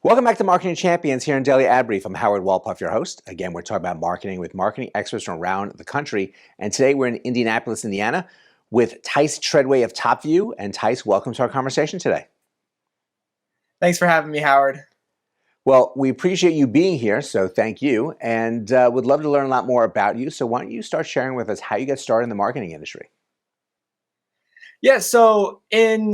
Welcome back to Marketing Champions here in Daily Ad Brief. I'm Howard Walpuff, your host. Again, we're talking about marketing with marketing experts from around the country. And today we're in Indianapolis, Indiana with Tyce Treadway of TopView. And Tyce, welcome to our conversation today. Thanks for having me, Howard. Well, we appreciate you being here, so thank you. And would love to learn a lot more about you. So why don't you start sharing with us how you got started in the marketing industry? Yeah, so in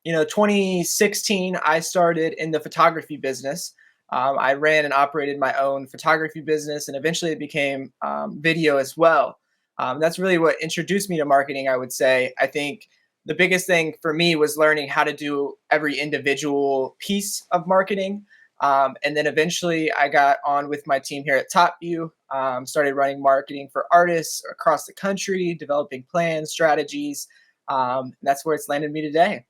2016, I started in the photography business. I ran and operated my own photography business, and eventually it became video as well. That's really what introduced me to marketing, I would say. I think the biggest thing for me was learning how to do every individual piece of marketing. And then eventually I got on with my team here at TopView, started running marketing for artists across the country, developing plans, strategies. That's where it's landed me today.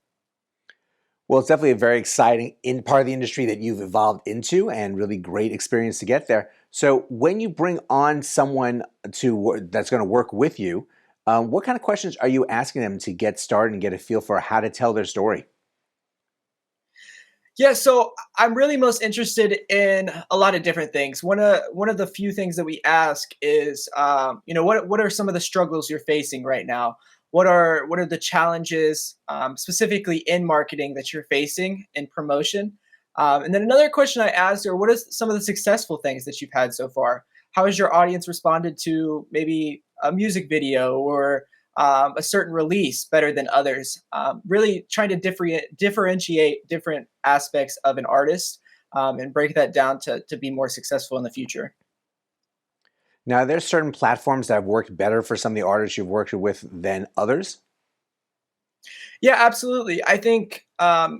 Well, it's definitely a very exciting part of the industry that you've evolved into and really great experience to get there. So when you bring on someone that's going to work with you, what kind of questions are you asking them to get started and get a feel for how to tell their story? Yeah, so I'm really most interested in a lot of different things. One of the few things that we ask is, what are some of the struggles you're facing right now? What are the challenges specifically in marketing that you're facing in promotion? And then another question I asked are, what are some of the successful things that you've had so far? How has your audience responded to maybe a music video or a certain release better than others? Really trying to differentiate different aspects of an artist and break that down to be more successful in the future. Now, there's certain platforms that have worked better for some of the artists you've worked with than others. Yeah, absolutely. I think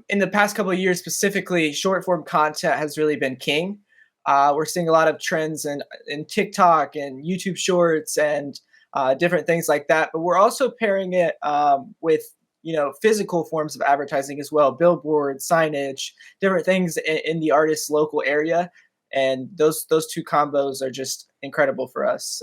in the past couple of years, specifically, short form content has really been king. We're seeing a lot of trends in TikTok and YouTube Shorts and different things like that. But we're also pairing it with physical forms of advertising as well, billboards, signage, different things in the artist's local area, and those two combos are just incredible for us.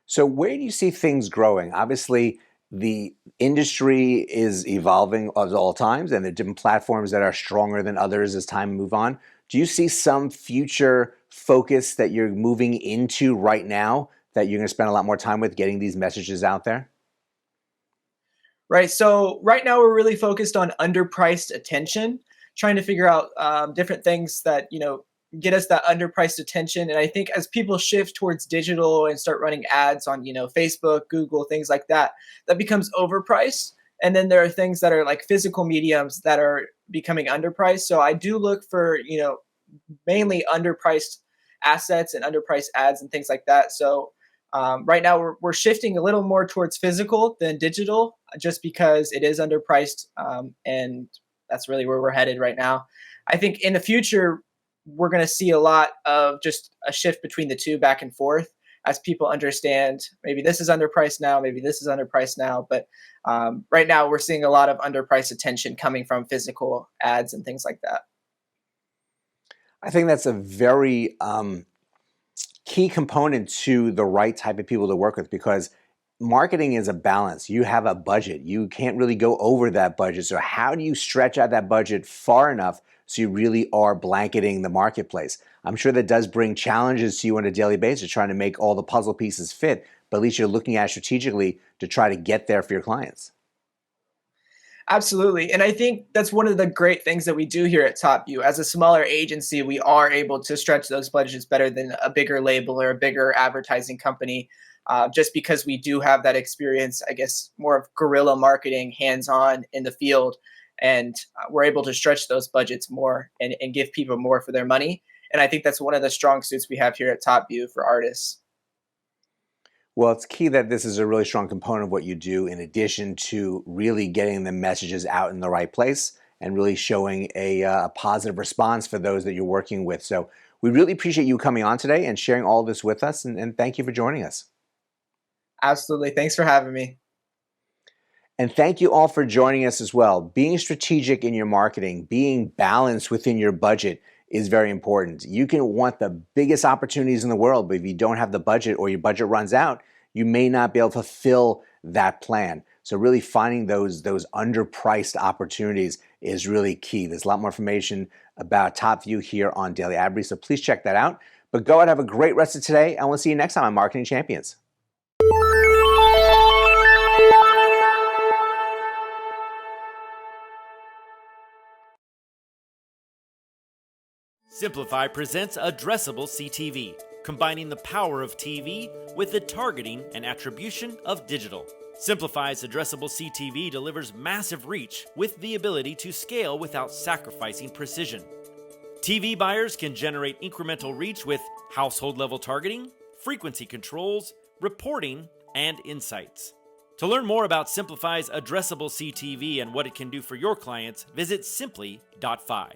So where do you see things growing? Obviously, the industry is evolving at all times, and there are different platforms that are stronger than others as time move on. Do you see some future focus that you're moving into right now that you're going to spend a lot more time with getting these messages out there? Right. So right now we're really focused on underpriced attention, trying to figure out different things that get us that underpriced attention. And I think as people shift towards digital and start running ads on Facebook, Google, things like that, that becomes overpriced. And then there are things that are like physical mediums that are becoming underpriced. So I do look for mainly underpriced assets and underpriced ads and things like that. So right now, we're shifting a little more towards physical than digital, just because it is underpriced, and that's really where we're headed right now. I think in the future, we're going to see a lot of just a shift between the two, back and forth, as people understand maybe this is underpriced now, maybe this is underpriced now. But right now, we're seeing a lot of underpriced attention coming from physical ads and things like that. I think that's a very key component to the right type of people to work with, because marketing is a balance. You have a budget. You can't really go over that budget. So how do you stretch out that budget far enough so you really are blanketing the marketplace? I'm sure that does bring challenges to you on a daily basis, trying to make all the puzzle pieces fit, but at least you're looking at it strategically to try to get there for your clients. Absolutely. And I think that's one of the great things that we do here at TopView. As a smaller agency, we are able to stretch those budgets better than a bigger label or a bigger advertising company, just because we do have that experience, I guess, more of guerrilla marketing, hands-on in the field. And we're able to stretch those budgets more and give people more for their money. And I think that's one of the strong suits we have here at TopView for artists. Well, it's key that this is a really strong component of what you do, in addition to really getting the messages out in the right place and really showing a positive response for those that you're working with. So we really appreciate you coming on today and sharing all this with us, and thank you for joining us. Absolutely. Thanks for having me. And thank you all for joining us as well. Being strategic in your marketing, being balanced within your budget is very important. You can want the biggest opportunities in the world, but if you don't have the budget or your budget runs out, you may not be able to fulfill that plan. So really finding those underpriced opportunities is really key. There's a lot more information about TopView here on Daily Ad Brief, so please check that out. But go out, have a great rest of today, and we'll see you next time on Marketing Champions. Simplify presents Addressable CTV, combining the power of TV with the targeting and attribution of digital. Simplify's Addressable CTV delivers massive reach with the ability to scale without sacrificing precision. TV buyers can generate incremental reach with household-level targeting, frequency controls, reporting, and insights. To learn more about Simplify's Addressable CTV and what it can do for your clients, visit simply.fi.